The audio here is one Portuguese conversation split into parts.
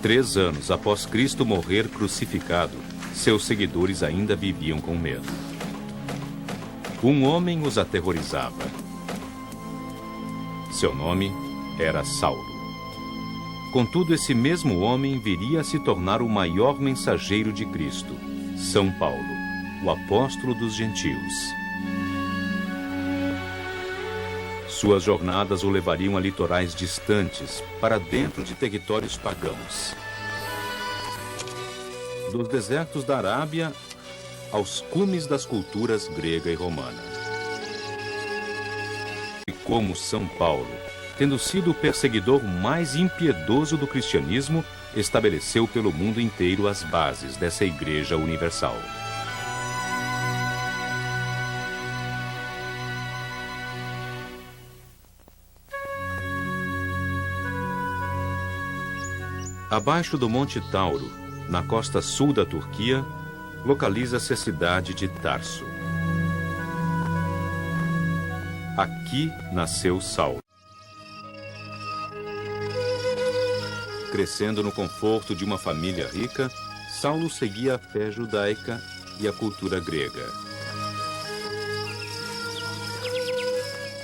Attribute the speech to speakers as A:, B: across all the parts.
A: 3 anos após Cristo morrer crucificado, seus seguidores ainda viviam com medo. Um homem os aterrorizava. Seu nome era Saulo. Contudo, esse mesmo homem viria a se tornar o maior mensageiro de Cristo, São Paulo, o apóstolo dos gentios. Suas jornadas o levariam a litorais distantes, para dentro de territórios pagãos. Dos desertos da Arábia aos cumes das culturas grega e romana. E como São Paulo, tendo sido o perseguidor mais impiedoso do cristianismo, estabeleceu pelo mundo inteiro as bases dessa Igreja Universal. Abaixo do Monte Tauro, na costa sul da Turquia, localiza-se a cidade de Tarso. Aqui nasceu Saulo. Crescendo no conforto de uma família rica, Saulo seguia a fé judaica e a cultura grega.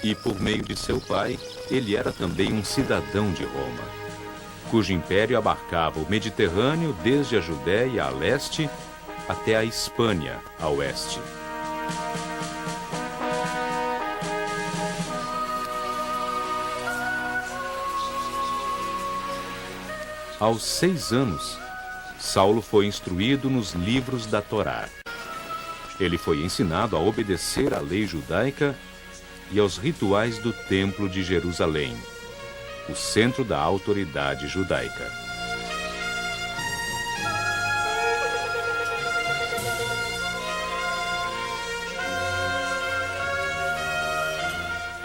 A: E por meio de seu pai, ele era também um cidadão de Roma, cujo império abarcava o Mediterrâneo desde a Judéia a leste até a Hispânia a oeste. Aos 6 anos, Saulo foi instruído nos livros da Torá. Ele foi ensinado a obedecer à lei judaica e aos rituais do Templo de Jerusalém, o centro da autoridade judaica.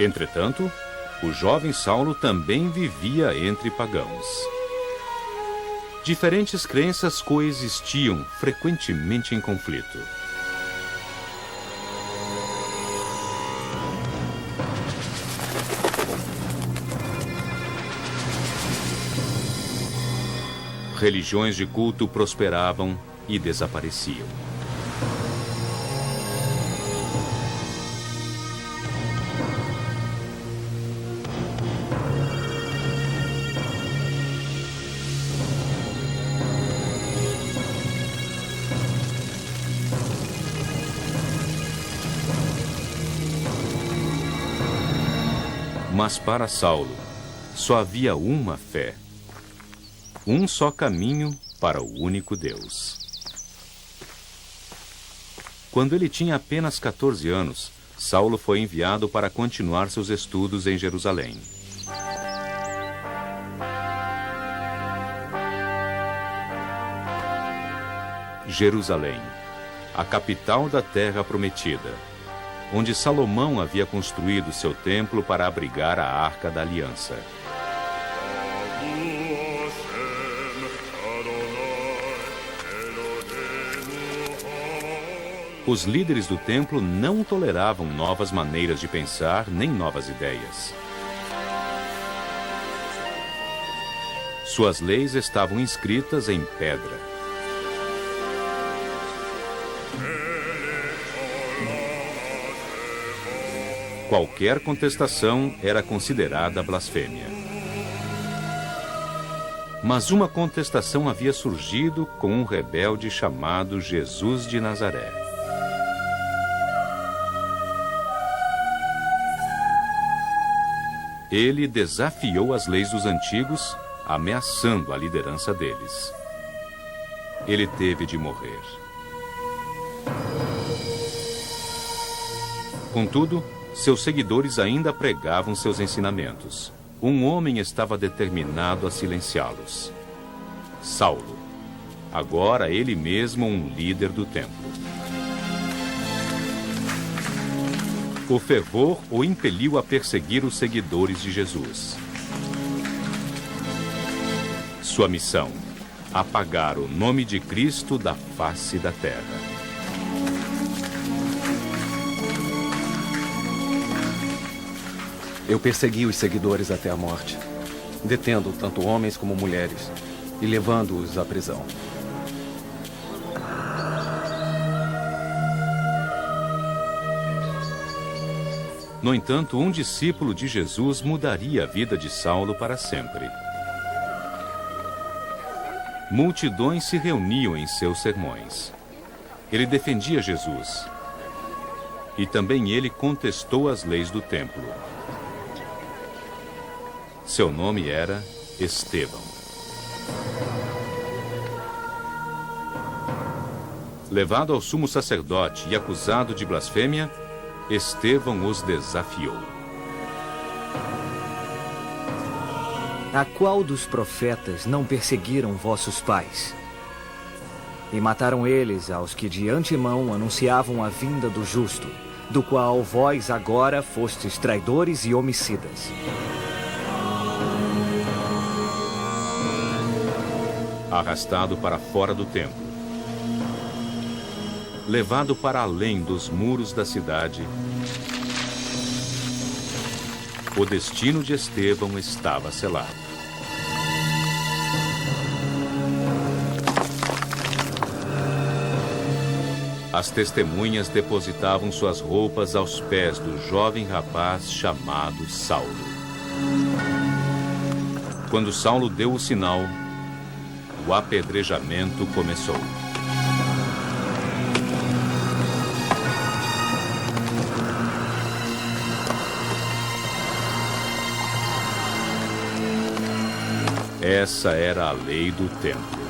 A: Entretanto, o jovem Saulo também vivia entre pagãos. Diferentes crenças coexistiam frequentemente em conflito. Religiões de culto prosperavam e desapareciam. Mas para Saulo, só havia uma fé, um só caminho para o único Deus. Quando ele tinha apenas 14 anos, Saulo foi enviado para continuar seus estudos em Jerusalém. Jerusalém, a capital da Terra Prometida, onde Salomão havia construído seu templo para abrigar a Arca da Aliança. Os líderes do templo não toleravam novas maneiras de pensar nem novas ideias. Suas leis estavam inscritas em pedra. Qualquer contestação era considerada blasfêmia. Mas uma contestação havia surgido com um rebelde chamado Jesus de Nazaré. Ele desafiou as leis dos antigos, ameaçando a liderança deles. Ele teve de morrer. Contudo, seus seguidores ainda pregavam seus ensinamentos. Um homem estava determinado a silenciá-los. Saulo, agora ele mesmo um líder do templo. O fervor o impeliu a perseguir os seguidores de Jesus. Sua missão: apagar o nome de Cristo da face da terra.
B: Eu persegui os seguidores até a morte, detendo tanto homens como mulheres, e levando-os à prisão.
A: No entanto, um discípulo de Jesus mudaria a vida de Saulo para sempre. Multidões se reuniam em seus sermões. Ele defendia Jesus. E também ele contestou as leis do templo. Seu nome era Estevão. Levado ao sumo sacerdote e acusado de blasfêmia, Estevão os desafiou.
C: A qual dos profetas não perseguiram vossos pais? E mataram eles aos que de antemão anunciavam a vinda do justo, do qual vós agora fostes traidores e homicidas.
A: Arrastado para fora do templo, levado para além dos muros da cidade, o destino de Estevão estava selado. As testemunhas depositavam suas roupas aos pés do jovem rapaz chamado Saulo. Quando Saulo deu o sinal, o apedrejamento começou. Essa era a lei do templo.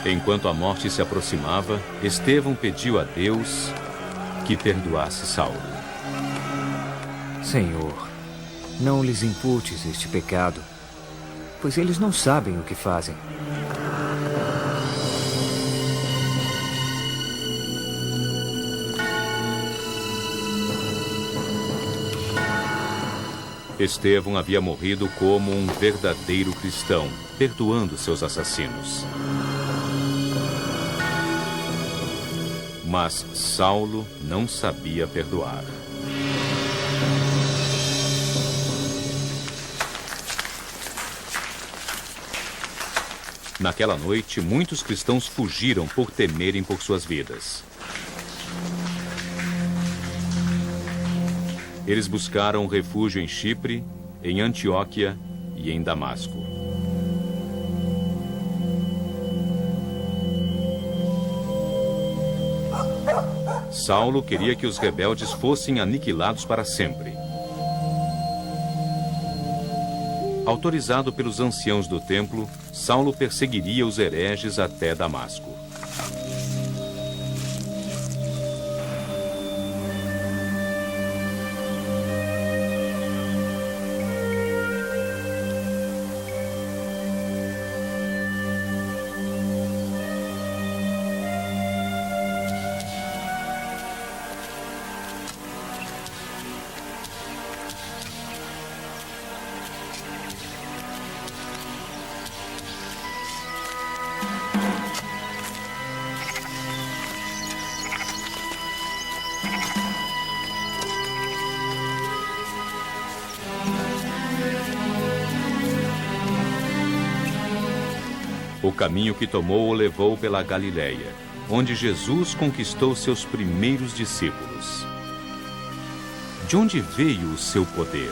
A: Enquanto a morte se aproximava, Estevão pediu a Deus que perdoasse Saulo.
C: Senhor, não lhes imputes este pecado, pois eles não sabem o que fazem.
A: Estevão havia morrido como um verdadeiro cristão, perdoando seus assassinos. Mas Saulo não sabia perdoar. Naquela noite, muitos cristãos fugiram por temerem por suas vidas. Eles buscaram refúgio em Chipre, em Antioquia e em Damasco. Saulo queria que os rebeldes fossem aniquilados para sempre. Autorizado pelos anciãos do templo, Saulo perseguiria os hereges até Damasco. O caminho que tomou o levou pela Galileia, onde Jesus conquistou seus primeiros discípulos. De onde veio o seu poder?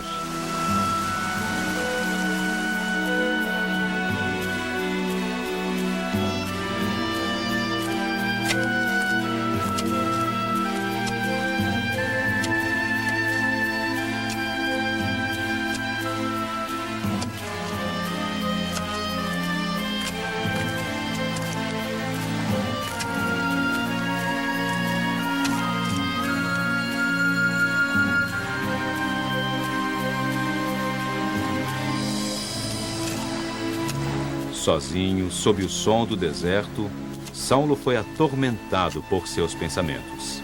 A: Sozinho, sob o sol do deserto, Saulo foi atormentado por seus pensamentos.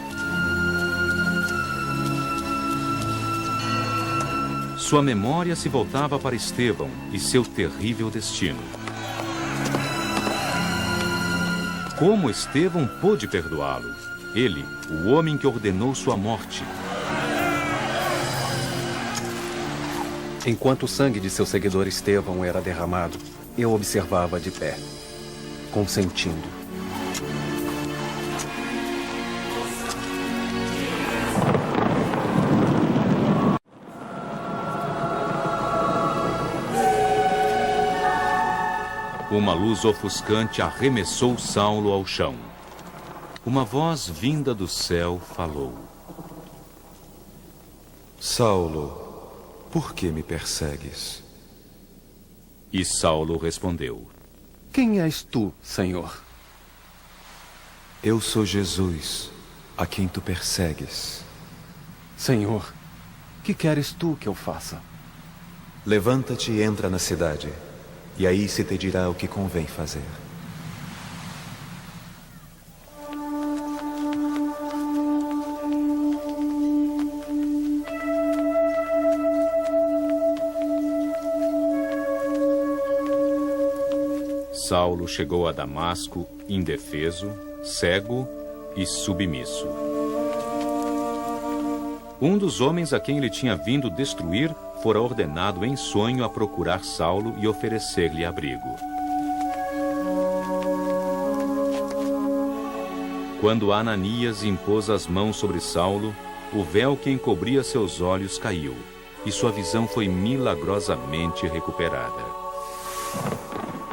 A: Sua memória se voltava para Estevão e seu terrível destino. Como Estevão pôde perdoá-lo? Ele, o homem que ordenou sua morte.
B: Enquanto o sangue de seu seguidor Estevão era derramado, eu observava de pé, consentindo.
A: Uma luz ofuscante arremessou Saulo ao chão. Uma voz vinda do céu falou:
D: Saulo, por que me persegues?
A: E Saulo respondeu:
B: Quem és tu, Senhor?
D: Eu sou Jesus, a quem tu persegues.
B: Senhor, que queres tu que eu faça?
D: Levanta-te e entra na cidade, e aí se te dirá o que convém fazer.
A: Saulo chegou a Damasco indefeso, cego e submisso. Um dos homens a quem ele tinha vindo destruir fora ordenado em sonho a procurar Saulo e oferecer-lhe abrigo. Quando Ananias impôs as mãos sobre Saulo, o véu que encobria seus olhos caiu, e sua visão foi milagrosamente recuperada.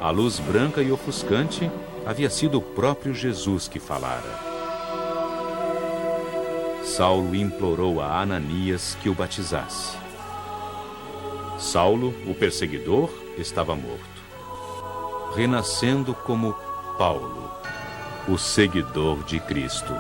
A: A luz branca e ofuscante havia sido o próprio Jesus que falara. Saulo implorou a Ananias que o batizasse. Saulo, o perseguidor, estava morto, renascendo como Paulo, o seguidor de Cristo.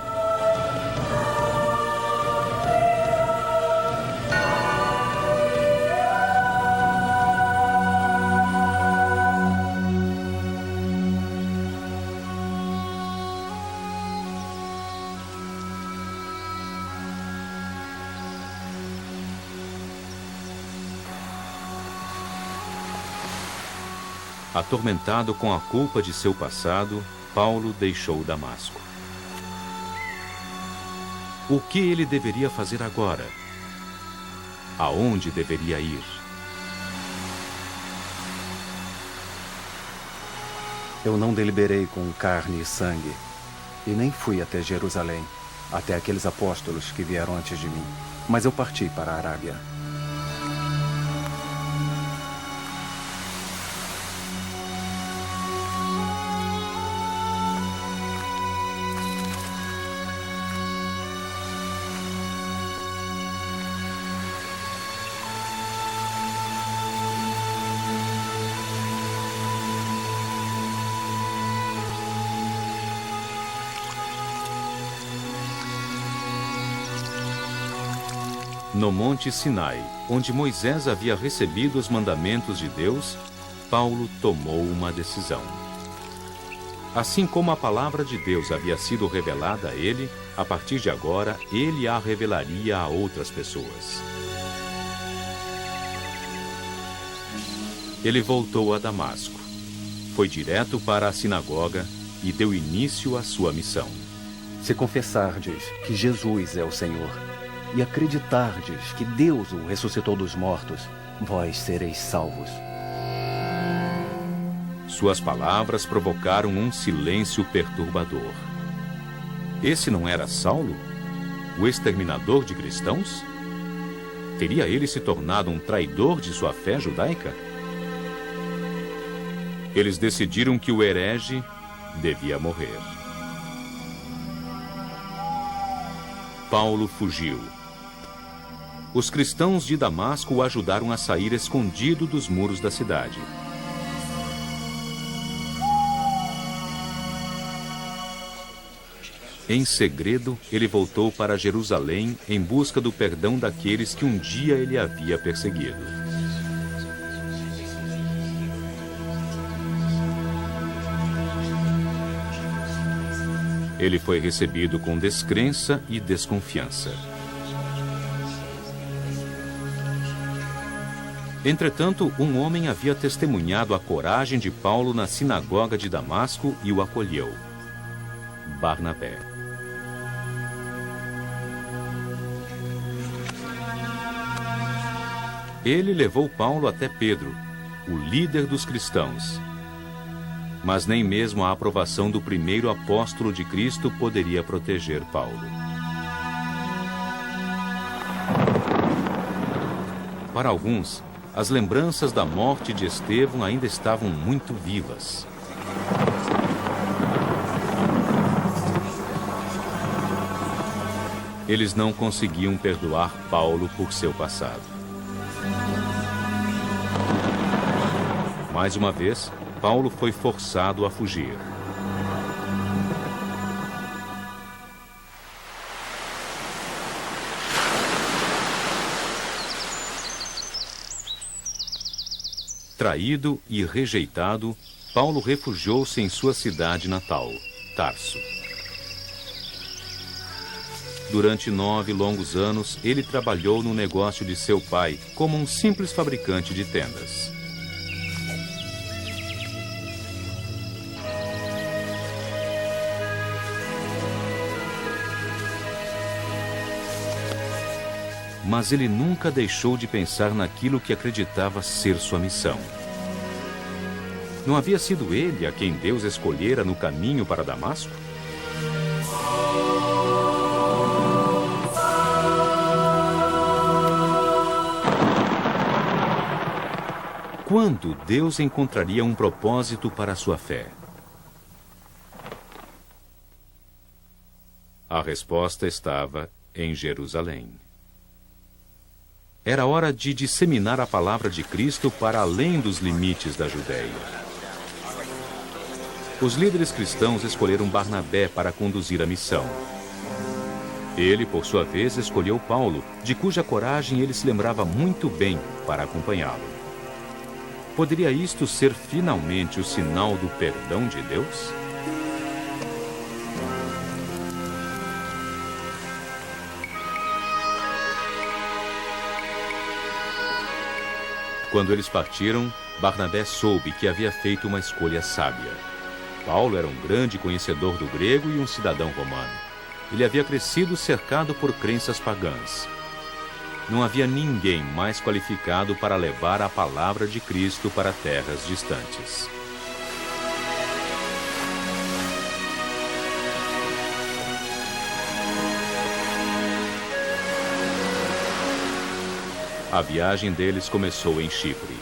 A: Atormentado com a culpa de seu passado, Paulo deixou Damasco. O que ele deveria fazer agora? Aonde deveria ir?
B: Eu não deliberei com carne e sangue, e nem fui até Jerusalém, até aqueles apóstolos que vieram antes de mim, mas eu parti para a Arábia.
A: No Monte Sinai, onde Moisés havia recebido os mandamentos de Deus, Paulo tomou uma decisão. Assim como a palavra de Deus havia sido revelada a ele, a partir de agora, ele a revelaria a outras pessoas. Ele voltou a Damasco, foi direto para a sinagoga e deu início à sua missão.
B: Se confessardes que Jesus é o Senhor, e acreditardes que Deus o ressuscitou dos mortos, vós sereis salvos.
A: Suas palavras provocaram um silêncio perturbador. Esse não era Saulo, o exterminador de cristãos? Teria ele se tornado um traidor de sua fé judaica? Eles decidiram que o herege devia morrer. Paulo fugiu. Os cristãos de Damasco o ajudaram a sair escondido dos muros da cidade. Em segredo, ele voltou para Jerusalém em busca do perdão daqueles que um dia ele havia perseguido. Ele foi recebido com descrença e desconfiança. Entretanto, um homem havia testemunhado a coragem de Paulo na sinagoga de Damasco e o acolheu. Barnabé. Ele levou Paulo até Pedro, o líder dos cristãos. Mas nem mesmo a aprovação do primeiro apóstolo de Cristo poderia proteger Paulo. Para alguns, as lembranças da morte de Estevão ainda estavam muito vivas. Eles não conseguiam perdoar Paulo por seu passado. Mais uma vez, Paulo foi forçado a fugir. Traído e rejeitado, Paulo refugiou-se em sua cidade natal, Tarso. Durante 9 longos anos, ele trabalhou no negócio de seu pai como um simples fabricante de tendas. Mas ele nunca deixou de pensar naquilo que acreditava ser sua missão. Não havia sido ele a quem Deus escolhera no caminho para Damasco? Quando Deus encontraria um propósito para a sua fé? A resposta estava em Jerusalém. Era hora de disseminar a palavra de Cristo para além dos limites da Judéia. Os líderes cristãos escolheram Barnabé para conduzir a missão. Ele, por sua vez, escolheu Paulo, de cuja coragem ele se lembrava muito bem, para acompanhá-lo. Poderia isto ser finalmente o sinal do perdão de Deus? Quando eles partiram, Barnabé soube que havia feito uma escolha sábia. Paulo era um grande conhecedor do grego e um cidadão romano. Ele havia crescido cercado por crenças pagãs. Não havia ninguém mais qualificado para levar a palavra de Cristo para terras distantes. A viagem deles começou em Chipre.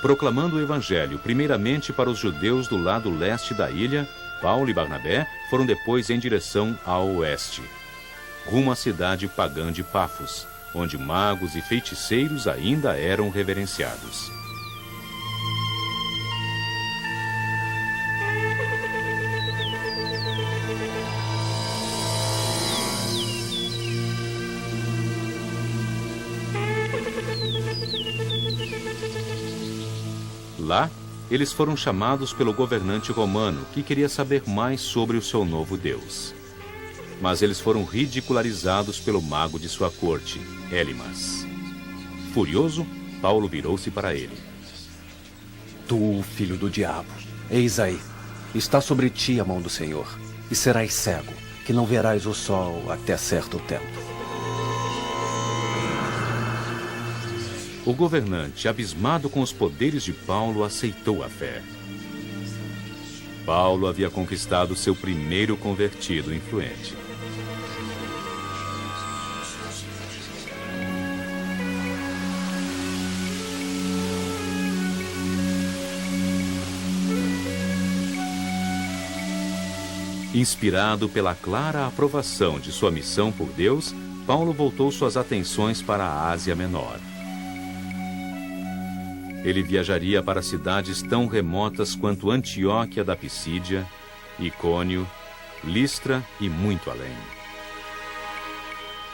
A: Proclamando o Evangelho primeiramente para os judeus do lado leste da ilha, Paulo e Barnabé foram depois em direção ao oeste, rumo à cidade pagã de Pafos, onde magos e feiticeiros ainda eram reverenciados. Lá, eles foram chamados pelo governante romano, que queria saber mais sobre o seu novo Deus. Mas eles foram ridicularizados pelo mago de sua corte, Elimas. Furioso, Paulo virou-se para ele.
B: Tu, filho do diabo, eis aí, está sobre ti a mão do Senhor, e serás cego, que não verás o sol até certo tempo.
A: O governante, abismado com os poderes de Paulo, aceitou a fé. Paulo havia conquistado seu primeiro convertido influente. Inspirado pela clara aprovação de sua missão por Deus, Paulo voltou suas atenções para a Ásia Menor. Ele viajaria para cidades tão remotas quanto Antioquia da Pisídia, Icônio, Listra e muito além.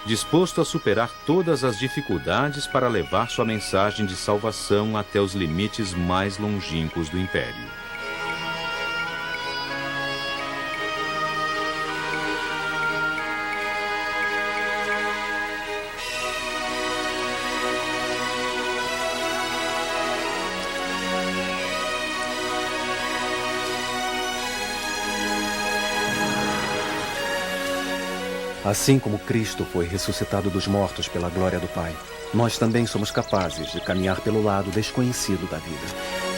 A: Disposto a superar todas as dificuldades para levar sua mensagem de salvação até os limites mais longínquos do império.
B: Assim como Cristo foi ressuscitado dos mortos pela glória do Pai, nós também somos capazes de caminhar pelo lado desconhecido da vida.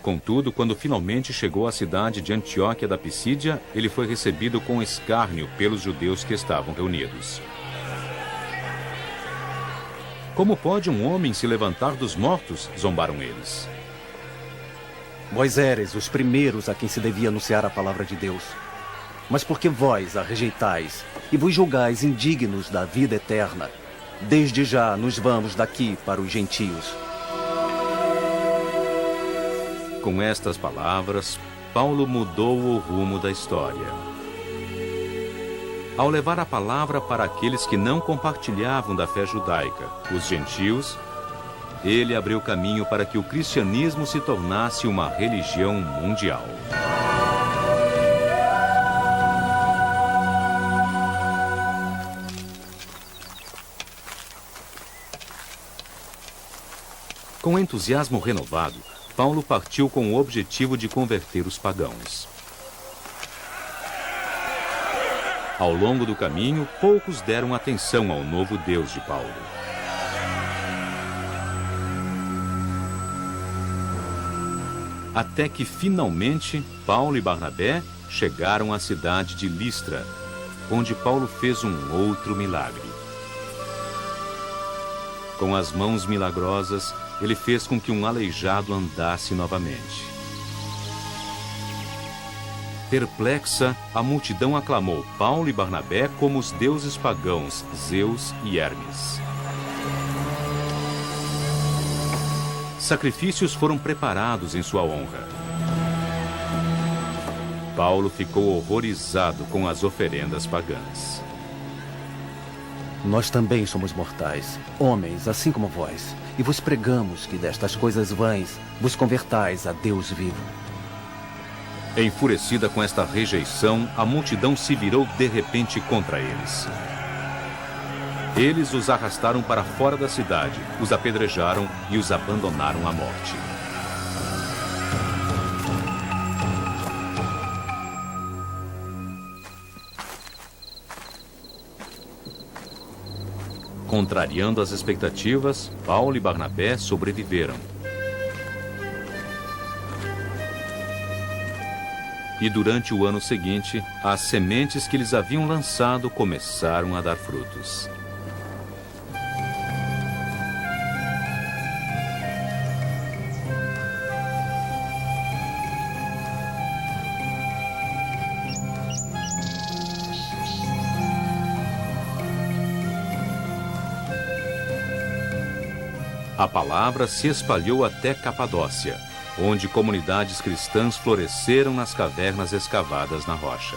A: Contudo, quando finalmente chegou à cidade de Antioquia da Pisídia, ele foi recebido com escárnio pelos judeus que estavam reunidos. Como pode um homem se levantar dos mortos? Zombaram eles.
B: Vós éreis os primeiros a quem se devia anunciar a palavra de Deus. Mas porque vós a rejeitais e vos julgais indignos da vida eterna, desde já nos vamos daqui para os gentios.
A: Com estas palavras, Paulo mudou o rumo da história. Ao levar a palavra para aqueles que não compartilhavam da fé judaica, os gentios, ele abriu caminho para que o cristianismo se tornasse uma religião mundial. Com entusiasmo renovado, Paulo partiu com o objetivo de converter os pagãos. Ao longo do caminho, poucos deram atenção ao novo Deus de Paulo. Até que, finalmente, Paulo e Barnabé chegaram à cidade de Listra, onde Paulo fez um outro milagre. Com as mãos milagrosas, ele fez com que um aleijado andasse novamente. Perplexa, a multidão aclamou Paulo e Barnabé como os deuses pagãos Zeus e Hermes. Sacrifícios foram preparados em sua honra. Paulo ficou horrorizado com as oferendas pagãs.
B: Nós também somos mortais, homens assim como vós, e vos pregamos que destas coisas vãs vos convertais a Deus vivo.
A: Enfurecida com esta rejeição, a multidão se virou de repente contra eles. Eles os arrastaram para fora da cidade, os apedrejaram e os abandonaram à morte. Contrariando as expectativas, Paulo e Barnabé sobreviveram. E durante o ano seguinte, as sementes que eles haviam lançado começaram a dar frutos. A palavra se espalhou até Capadócia, onde comunidades cristãs floresceram nas cavernas escavadas na rocha.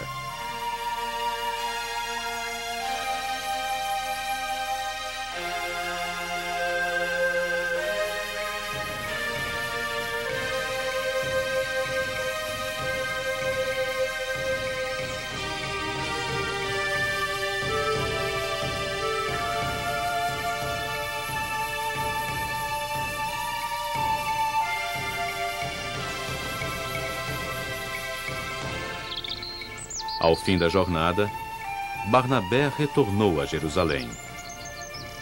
A: Ao fim da jornada, Barnabé retornou a Jerusalém.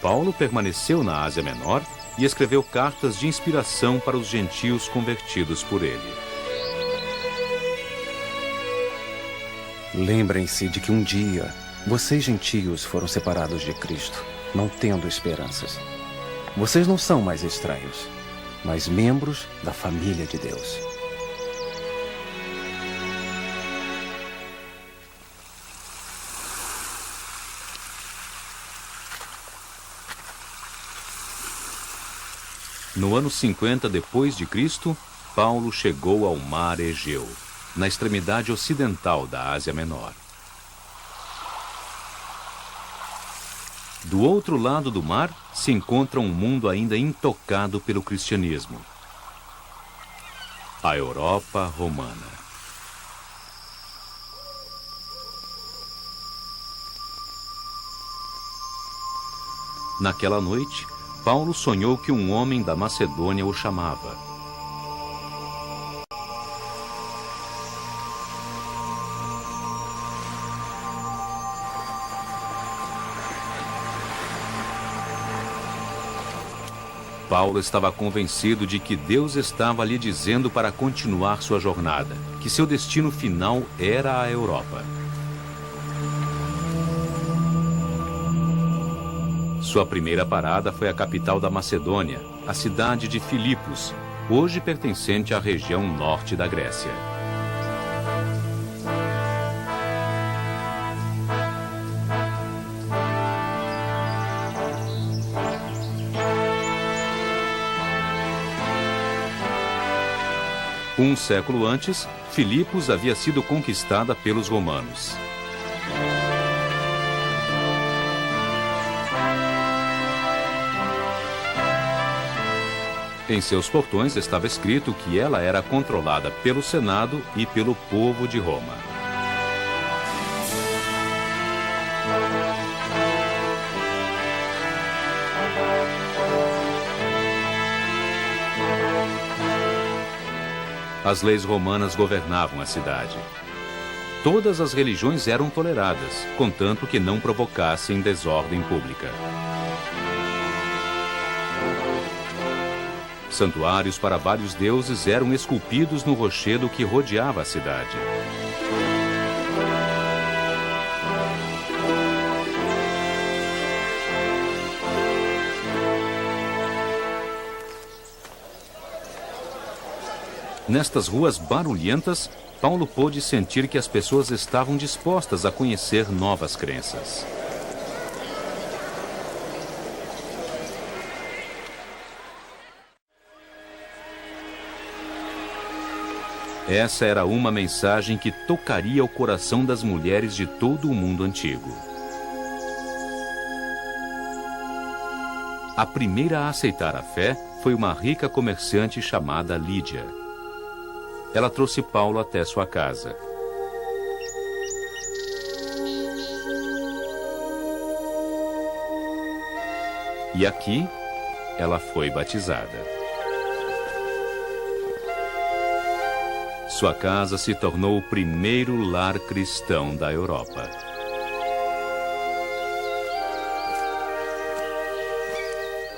A: Paulo permaneceu na Ásia Menor e escreveu cartas de inspiração para os gentios convertidos por ele.
B: Lembrem-se de que um dia vocês gentios foram separados de Cristo, não tendo esperanças. Vocês não são mais estranhos, mas membros da família de Deus.
A: No ano 50 depois de Cristo, Paulo chegou ao mar Egeu, na extremidade ocidental da Ásia Menor. Do outro lado do mar se encontra um mundo ainda intocado pelo cristianismo: a Europa romana. Naquela noite, Paulo sonhou que um homem da Macedônia o chamava. Paulo estava convencido de que Deus estava lhe dizendo para continuar sua jornada, que seu destino final era a Europa. Sua primeira parada foi a capital da Macedônia, a cidade de Filipos, hoje pertencente à região norte da Grécia. Um século antes, Filipos havia sido conquistada pelos romanos. Em seus portões estava escrito que ela era controlada pelo Senado e pelo povo de Roma. As leis romanas governavam a cidade. Todas as religiões eram toleradas, contanto que não provocassem desordem pública. Santuários para vários deuses eram esculpidos no rochedo que rodeava a cidade. Nestas ruas barulhentas, Paulo pôde sentir que as pessoas estavam dispostas a conhecer novas crenças. Essa era uma mensagem que tocaria o coração das mulheres de todo o mundo antigo. A primeira a aceitar a fé foi uma rica comerciante chamada Lídia. Ela trouxe Paulo até sua casa. E aqui, ela foi batizada. Sua casa se tornou o primeiro lar cristão da Europa.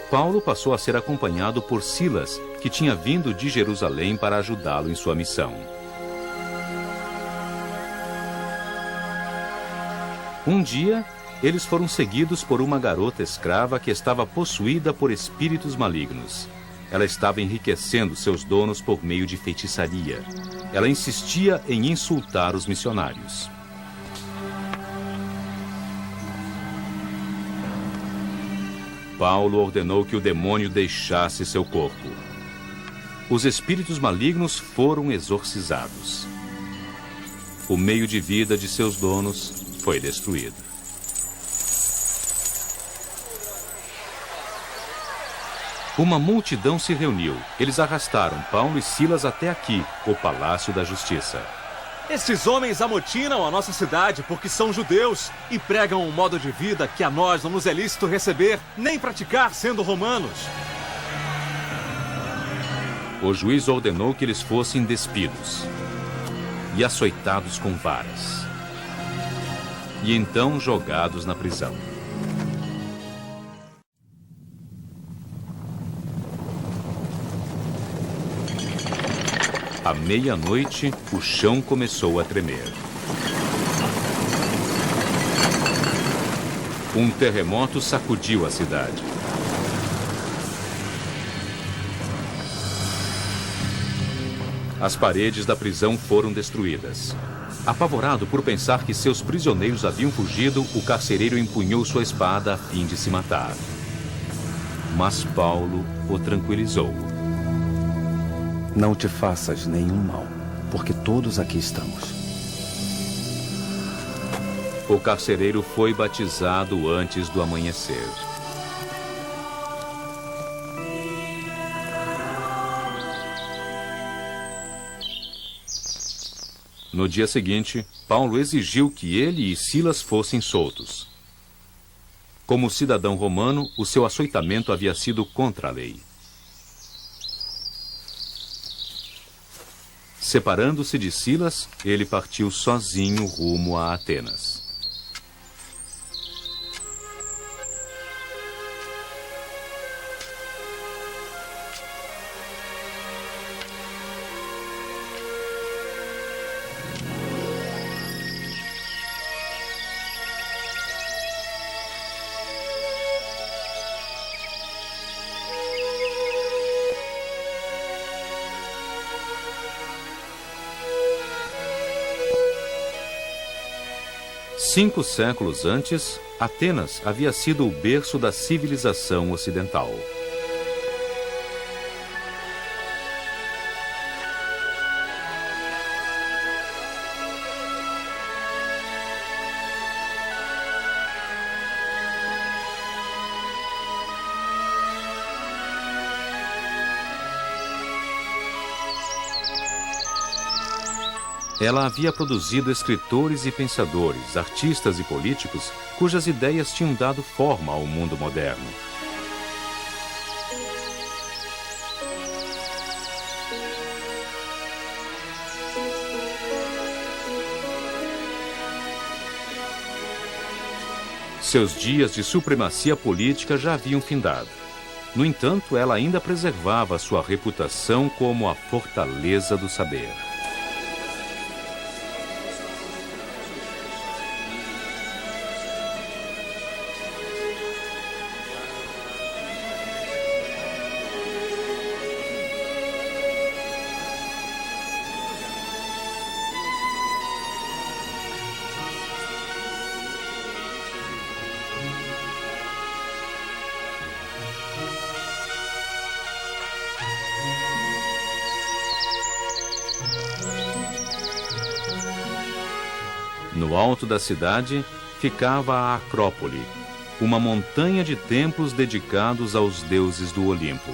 A: Paulo passou a ser acompanhado por Silas, que tinha vindo de Jerusalém para ajudá-lo em sua missão. Um dia, eles foram seguidos por uma garota escrava que estava possuída por espíritos malignos. Ela estava enriquecendo seus donos por meio de feitiçaria. Ela insistia em insultar os missionários. Paulo ordenou que o demônio deixasse seu corpo. Os espíritos malignos foram exorcizados. O meio de vida de seus donos foi destruído. Uma multidão se reuniu. Eles arrastaram Paulo e Silas até aqui, o Palácio da Justiça.
E: Estes homens amotinam a nossa cidade porque são judeus e pregam um modo de vida que a nós não nos é lícito receber nem praticar sendo romanos.
A: O juiz ordenou que eles fossem despidos e açoitados com varas, e então jogados na prisão. À meia-noite, o chão começou a tremer. Um terremoto sacudiu a cidade. As paredes da prisão foram destruídas. Apavorado por pensar que seus prisioneiros haviam fugido, o carcereiro empunhou sua espada a fim de se matar. Mas Paulo o tranquilizou.
B: Não te faças nenhum mal, porque todos aqui estamos.
A: O carcereiro foi batizado antes do amanhecer. No dia seguinte, Paulo exigiu que ele e Silas fossem soltos. Como cidadão romano, o seu açoitamento havia sido contra a lei. Separando-se de Silas, ele partiu sozinho rumo a Atenas. Cinco séculos antes, Atenas havia sido o berço da civilização ocidental. Ela havia produzido escritores e pensadores, artistas e políticos cujas ideias tinham dado forma ao mundo moderno. Seus dias de supremacia política já haviam findado. No entanto, ela ainda preservava sua reputação como a fortaleza do saber. No alto da cidade ficava a Acrópole, uma montanha de templos dedicados aos deuses do Olimpo.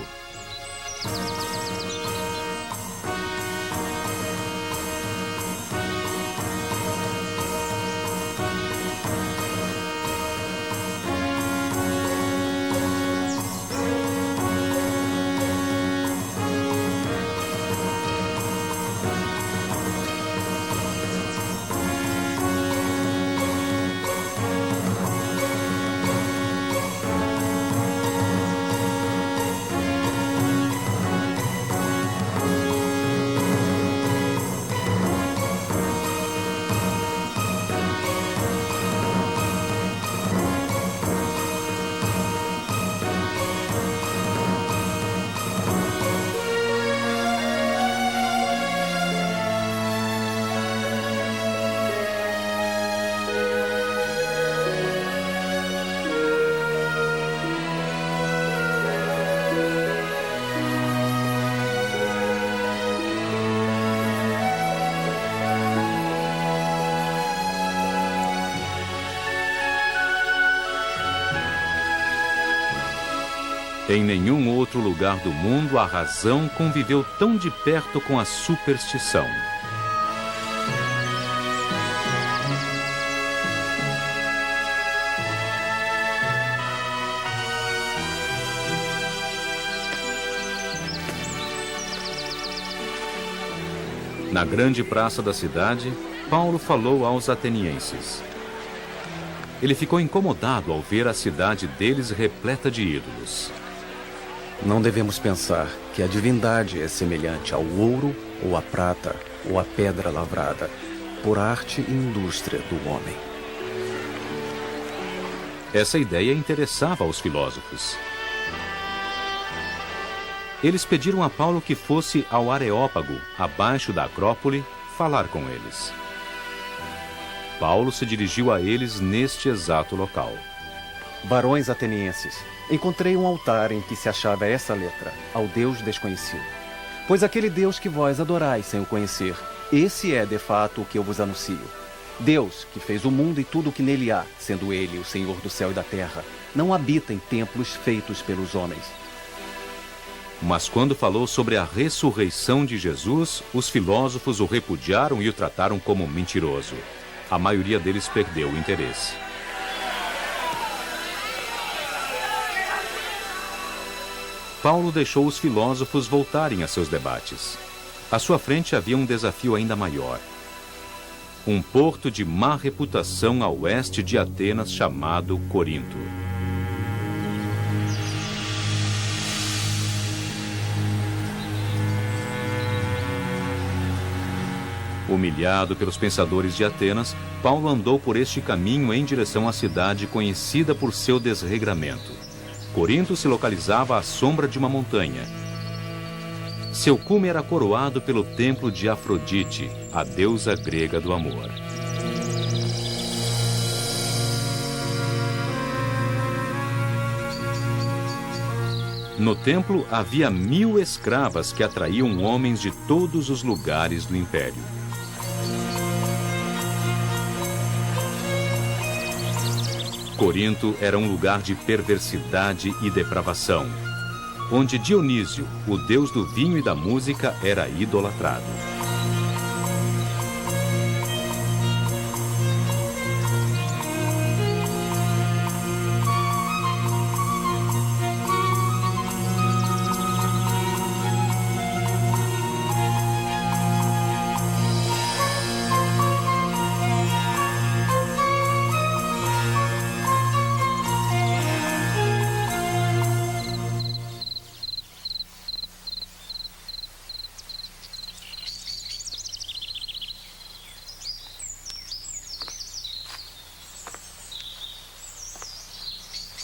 A: Em nenhum outro lugar do mundo a razão conviveu tão de perto com a superstição. Na grande praça da cidade, Paulo falou aos atenienses. Ele ficou incomodado ao ver a cidade deles repleta de ídolos.
B: Não devemos pensar que a divindade é semelhante ao ouro, ou à prata, ou à pedra lavrada, por arte e indústria do homem.
A: Essa ideia interessava aos filósofos. Eles pediram a Paulo que fosse ao Areópago, abaixo da Acrópole, falar com eles. Paulo se dirigiu a eles neste exato local.
B: Barões atenienses, encontrei um altar em que se achava essa letra, ao Deus desconhecido. Pois aquele Deus que vós adorais sem o conhecer, esse é de fato o que eu vos anuncio. Deus, que fez o mundo e tudo o que nele há, sendo ele o Senhor do céu e da terra, não habita em templos feitos pelos homens.
A: Mas quando falou sobre a ressurreição de Jesus, os filósofos o repudiaram e o trataram como mentiroso. A maioria deles perdeu o interesse. Paulo deixou os filósofos voltarem a seus debates. À sua frente havia um desafio ainda maior. Um porto de má reputação a oeste de Atenas chamado Corinto. Humilhado pelos pensadores de Atenas, Paulo andou por este caminho em direção à cidade conhecida por seu desregramento. Corinto se localizava à sombra de uma montanha. Seu cume era coroado pelo templo de Afrodite, a deusa grega do amor. No templo havia 1000 escravas que atraíam homens de todos os lugares do império. Corinto era um lugar de perversidade e depravação, onde Dionísio, o deus do vinho e da música, era idolatrado.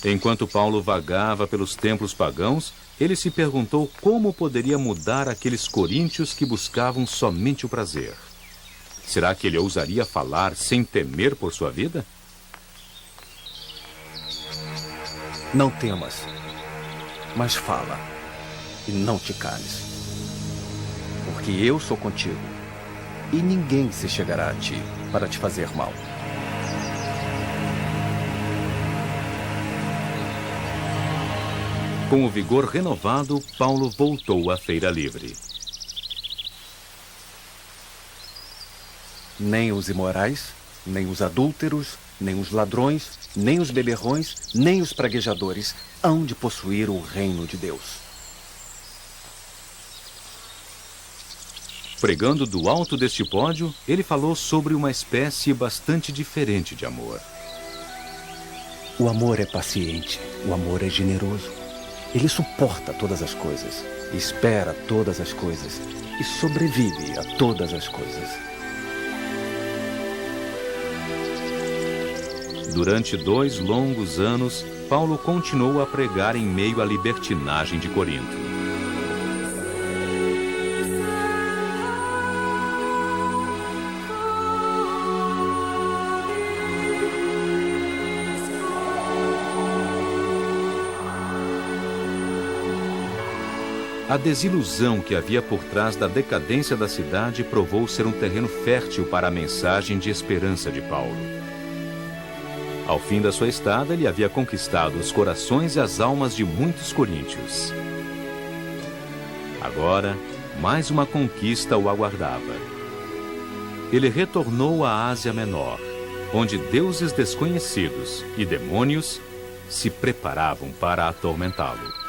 A: Enquanto Paulo vagava pelos templos pagãos, ele se perguntou como poderia mudar aqueles coríntios que buscavam somente o prazer. Será que ele ousaria falar sem temer por sua vida?
B: Não temas, mas fala, e não te cales. Porque eu sou contigo, e ninguém se chegará a ti para te fazer mal.
A: Com o vigor renovado, Paulo voltou à feira livre.
B: Nem os imorais, nem os adúlteros, nem os ladrões, nem os beberrões, nem os praguejadores hão de possuir o reino de Deus.
A: Pregando do alto deste pódio, ele falou sobre uma espécie bastante diferente de amor.
B: O amor é paciente, o amor é generoso. Ele suporta todas as coisas, espera todas as coisas e sobrevive a todas as coisas.
A: Durante 2 longos anos, Paulo continuou a pregar em meio à libertinagem de Corinto. A desilusão que havia por trás da decadência da cidade provou ser um terreno fértil para a mensagem de esperança de Paulo. Ao fim da sua estada, ele havia conquistado os corações e as almas de muitos coríntios. Agora, mais uma conquista o aguardava. Ele retornou à Ásia Menor, onde deuses desconhecidos e demônios se preparavam para atormentá-lo.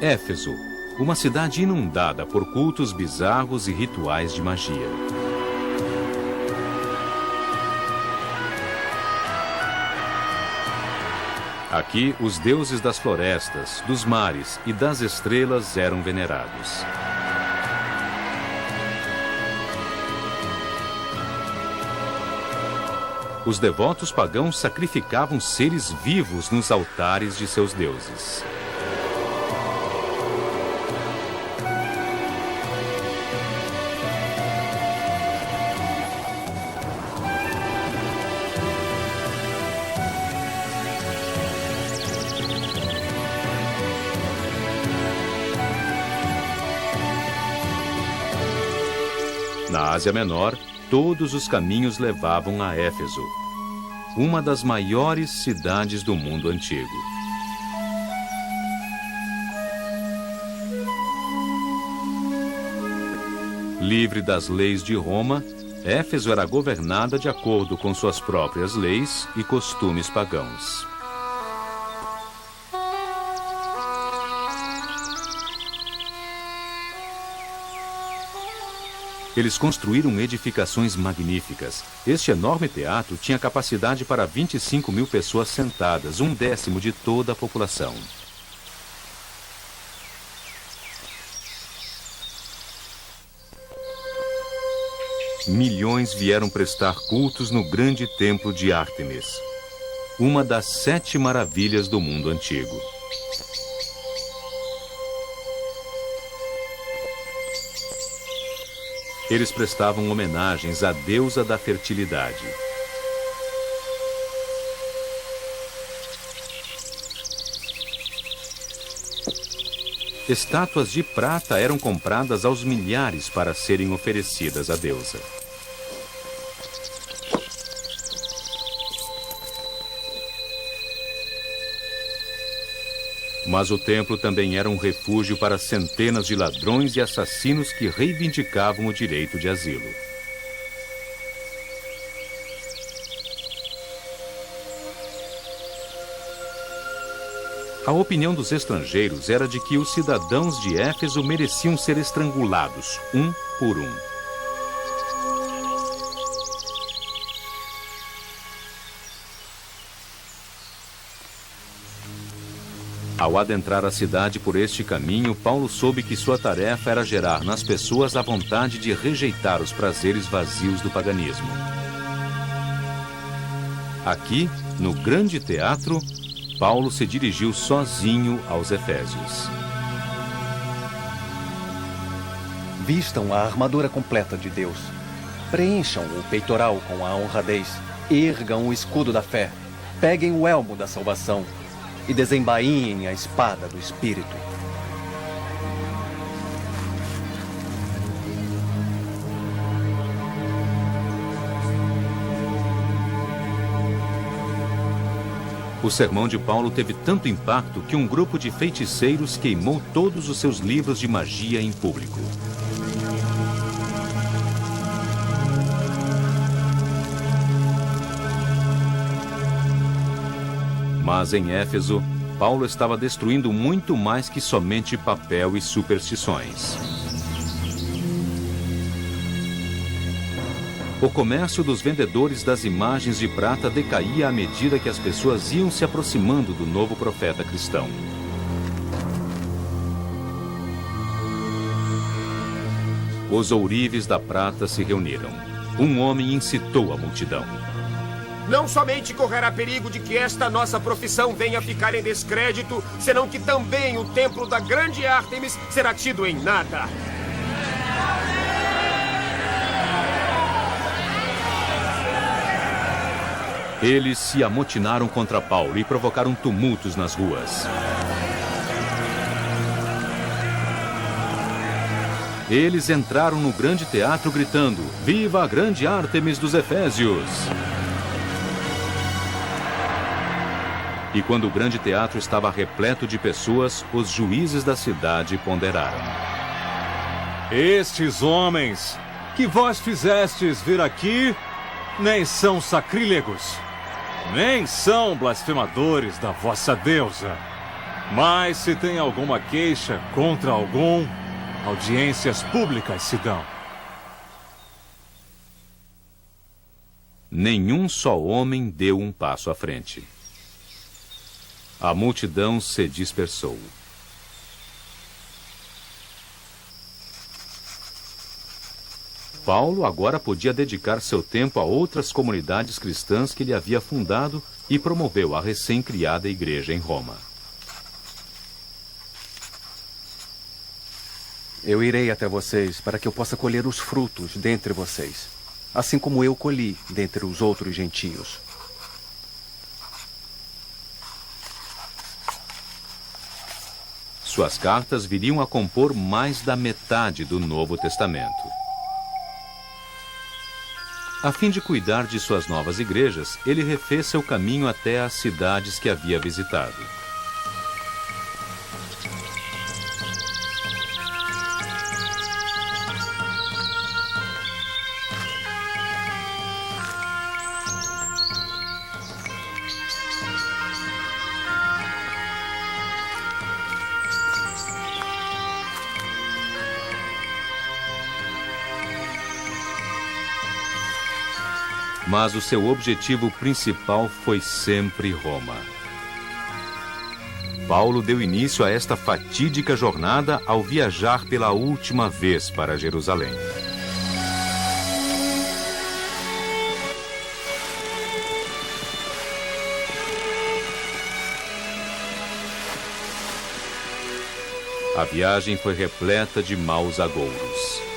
A: Éfeso, uma cidade inundada por cultos bizarros e rituais de magia. Aqui, os deuses das florestas, dos mares e das estrelas eram venerados. Os devotos pagãos sacrificavam seres vivos nos altares de seus deuses. Na Ásia Menor, todos os caminhos levavam a Éfeso, uma das maiores cidades do mundo antigo. Livre das leis de Roma, Éfeso era governada de acordo com suas próprias leis e costumes pagãos. Eles construíram edificações magníficas. Este enorme teatro tinha capacidade para 25.000 pessoas sentadas, 1/10 de toda a população. Milhões vieram prestar cultos no grande templo de Ártemis, uma das 7 maravilhas do mundo antigo. Eles prestavam homenagens à deusa da fertilidade. Estátuas de prata eram compradas aos milhares para serem oferecidas à deusa. Mas o templo também era um refúgio para centenas de ladrões e assassinos que reivindicavam o direito de asilo. A opinião dos estrangeiros era de que os cidadãos de Éfeso mereciam ser estrangulados, um por um. Ao adentrar a cidade por este caminho, Paulo soube que sua tarefa era gerar nas pessoas a vontade de rejeitar os prazeres vazios do paganismo. Aqui, no grande teatro, Paulo se dirigiu sozinho aos Efésios.
B: Vistam a armadura completa de Deus. Preencham o peitoral com a honradez. Ergam o escudo da fé. Peguem o elmo da salvação. E desembainhem a espada do Espírito.
A: O sermão de Paulo teve tanto impacto que um grupo de feiticeiros queimou todos os seus livros de magia em público. Mas em Éfeso, Paulo estava destruindo muito mais que somente papel e superstições. O comércio dos vendedores das imagens de prata decaía à medida que as pessoas iam se aproximando do novo profeta cristão. Os ourives da prata se reuniram. Um homem incitou a multidão.
F: Não somente correrá perigo de que esta nossa profissão venha a ficar em descrédito, senão que também o templo da grande Ártemis será tido em nada.
A: Eles se amotinaram contra Paulo e provocaram tumultos nas ruas. Eles entraram no grande teatro gritando: "Viva a grande Ártemis dos Efésios!" E quando o grande teatro estava repleto de pessoas, os juízes da cidade ponderaram:
E: Estes homens que vós fizestes vir aqui nem são sacrílegos, nem são blasfemadores da vossa deusa. Mas se tem alguma queixa contra algum, audiências públicas se dão.
A: Nenhum só homem deu um passo à frente. A multidão se dispersou. Paulo agora podia dedicar seu tempo a outras comunidades cristãs que ele havia fundado e promoveu a recém-criada igreja em Roma.
B: Eu irei até vocês para que eu possa colher os frutos dentre vocês, assim como eu colhi dentre os outros gentios.
A: Suas cartas viriam a compor mais da metade do Novo Testamento. A fim de cuidar de suas novas igrejas, ele refez seu caminho até as cidades que havia visitado. Mas o seu objetivo principal foi sempre Roma. Paulo deu início a esta fatídica jornada ao viajar pela última vez para Jerusalém. A viagem foi repleta de maus agouros.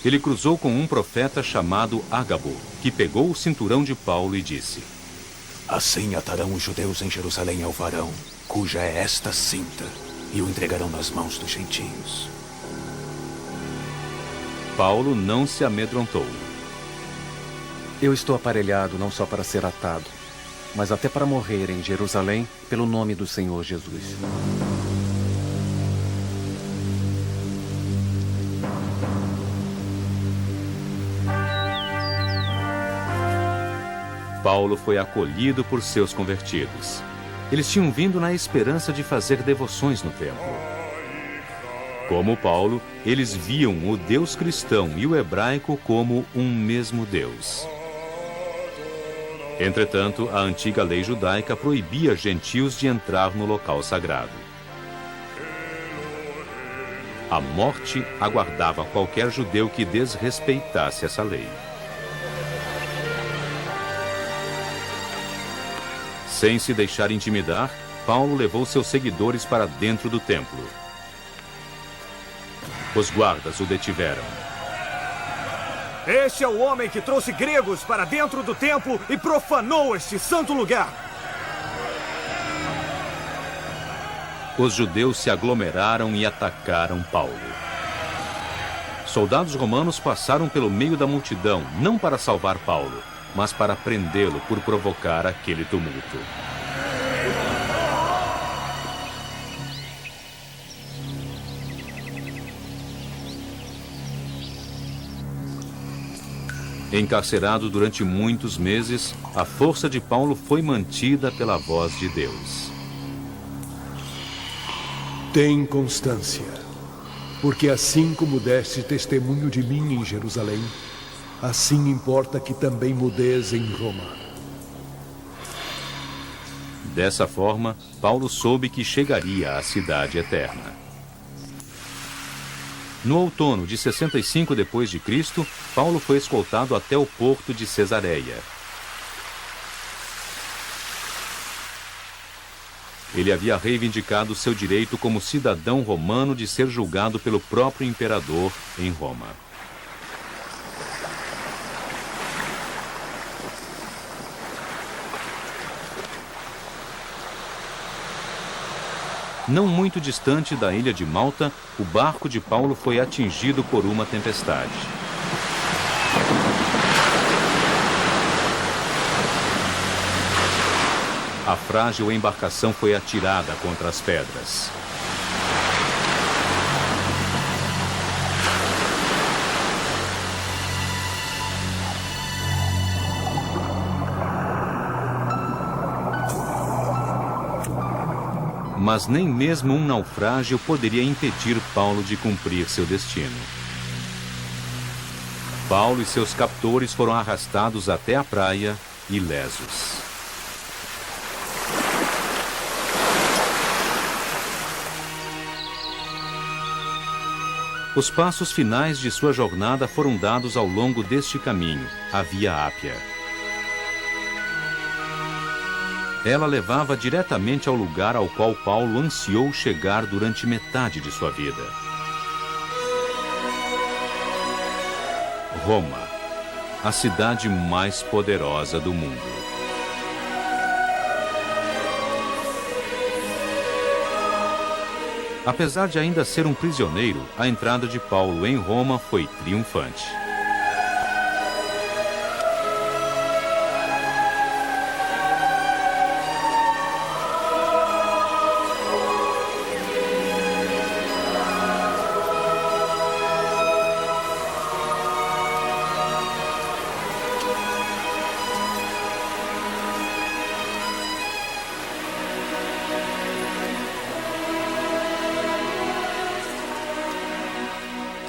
A: Ele cruzou com um profeta chamado Ágabo, que pegou o cinturão de Paulo e disse:
G: Assim atarão os judeus em Jerusalém ao varão, cuja é esta cinta, e o entregarão nas mãos dos gentios.
A: Paulo não se amedrontou.
B: Eu estou aparelhado não só para ser atado, mas até para morrer em Jerusalém pelo nome do Senhor Jesus.
A: Paulo foi acolhido por seus convertidos. Eles tinham vindo na esperança de fazer devoções no templo. Como Paulo, eles viam o Deus cristão e o hebraico como um mesmo Deus. Entretanto, a antiga lei judaica proibia gentios de entrar no local sagrado. A morte aguardava qualquer judeu que desrespeitasse essa lei. Sem se deixar intimidar, Paulo levou seus seguidores para dentro do templo. Os guardas o detiveram.
C: Este é o homem que trouxe gregos para dentro do templo e profanou este santo lugar.
A: Os judeus se aglomeraram e atacaram Paulo. Soldados romanos passaram pelo meio da multidão, não para salvar Paulo, mas para prendê-lo por provocar aquele tumulto. Encarcerado durante muitos meses, a força de Paulo foi mantida pela voz de Deus.
H: Tem constância, porque assim como deste testemunho de mim em Jerusalém, assim importa que também mudes em Roma.
A: Dessa forma, Paulo soube que chegaria à cidade eterna. No outono de 65 d.C., Paulo foi escoltado até o porto de Cesareia. Ele havia reivindicado seu direito como cidadão romano de ser julgado pelo próprio imperador em Roma. Não muito distante da ilha de Malta, o barco de Paulo foi atingido por uma tempestade. A frágil embarcação foi atirada contra as pedras. Mas nem mesmo um naufrágio poderia impedir Paulo de cumprir seu destino. Paulo e seus captores foram arrastados até a praia, ilesos. Os passos finais de sua jornada foram dados ao longo deste caminho, a Via Ápia. Ela levava diretamente ao lugar ao qual Paulo ansiou chegar durante metade de sua vida. Roma, a cidade mais poderosa do mundo. Apesar de ainda ser um prisioneiro, a entrada de Paulo em Roma foi triunfante.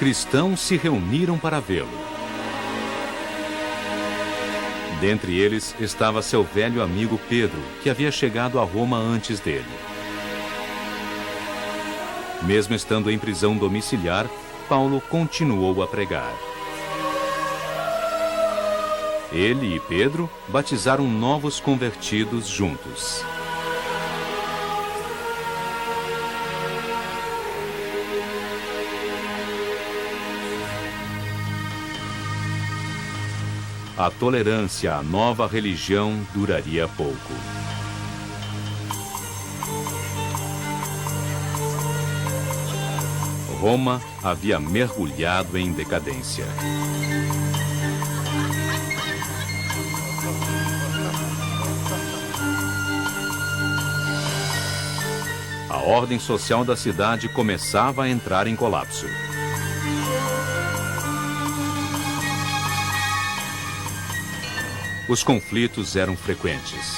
A: Cristãos se reuniram para vê-lo. Dentre eles estava seu velho amigo Pedro, que havia chegado a Roma antes dele. Mesmo estando em prisão domiciliar, Paulo continuou a pregar. Ele e Pedro batizaram novos convertidos juntos. A tolerância à nova religião duraria pouco. Roma havia mergulhado em decadência. A ordem social da cidade começava a entrar em colapso. Os conflitos eram frequentes.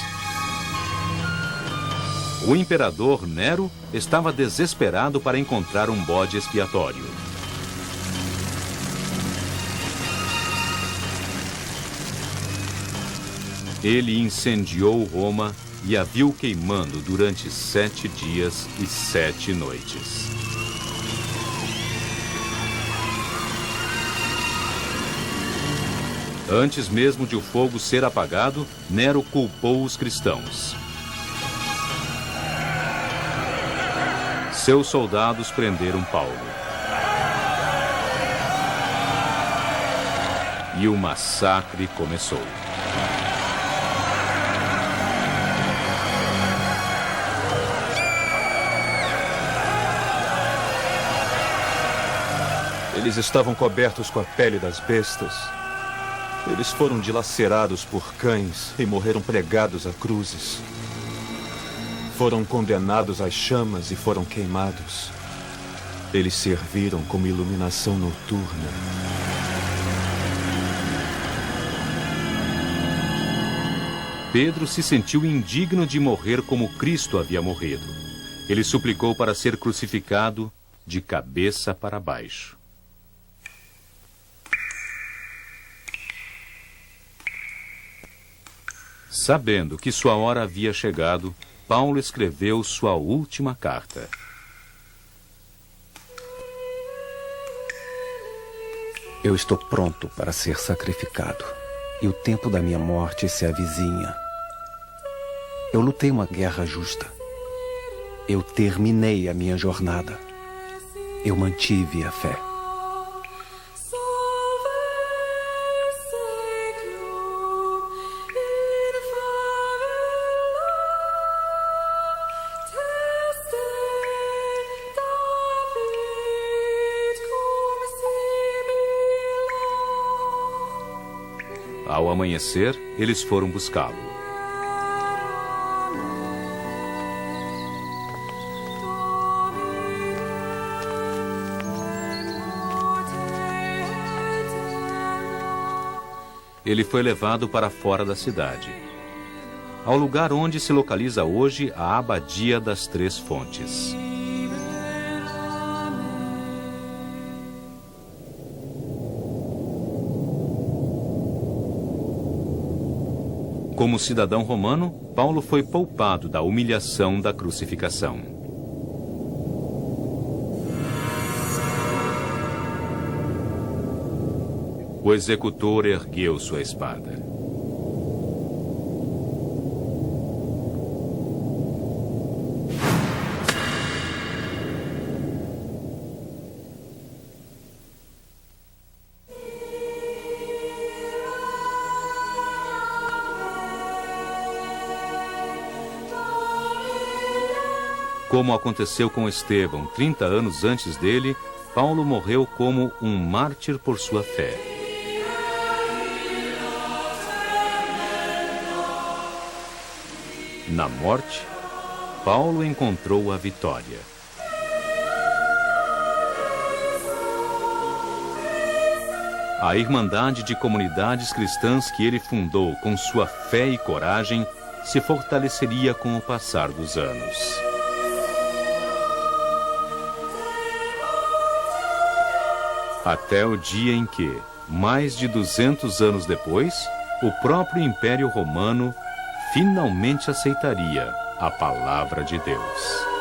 A: O imperador Nero estava desesperado para encontrar um bode expiatório. Ele incendiou Roma e a viu queimando durante 7 dias e 7 noites. Antes mesmo de o fogo ser apagado, Nero culpou os cristãos. Seus soldados prenderam Paulo. E o massacre começou.
D: Eles estavam cobertos com a pele das bestas. Eles foram dilacerados por cães e morreram pregados a cruzes. Foram condenados às chamas e foram queimados. Eles serviram como iluminação noturna.
A: Pedro se sentiu indigno de morrer como Cristo havia morrido. Ele suplicou para ser crucificado de cabeça para baixo. Sabendo que sua hora havia chegado, Paulo escreveu sua última carta.
B: Eu estou pronto para ser sacrificado, e o tempo da minha morte se avizinha. Eu lutei uma guerra justa. Eu terminei a minha jornada. Eu mantive a fé.
A: Ao amanhecer, eles foram buscá-lo. Ele foi levado para fora da cidade, ao lugar onde se localiza hoje a Abadia das Três Fontes. Como cidadão romano, Paulo foi poupado da humilhação da crucificação. O executor ergueu sua espada. Como aconteceu com Estevão, 30 anos antes dele, Paulo morreu como um mártir por sua fé. Na morte, Paulo encontrou a vitória. A irmandade de comunidades cristãs que ele fundou com sua fé e coragem se fortaleceria com o passar dos anos. Até o dia em que, mais de 200 anos depois, o próprio Império Romano finalmente aceitaria a palavra de Deus.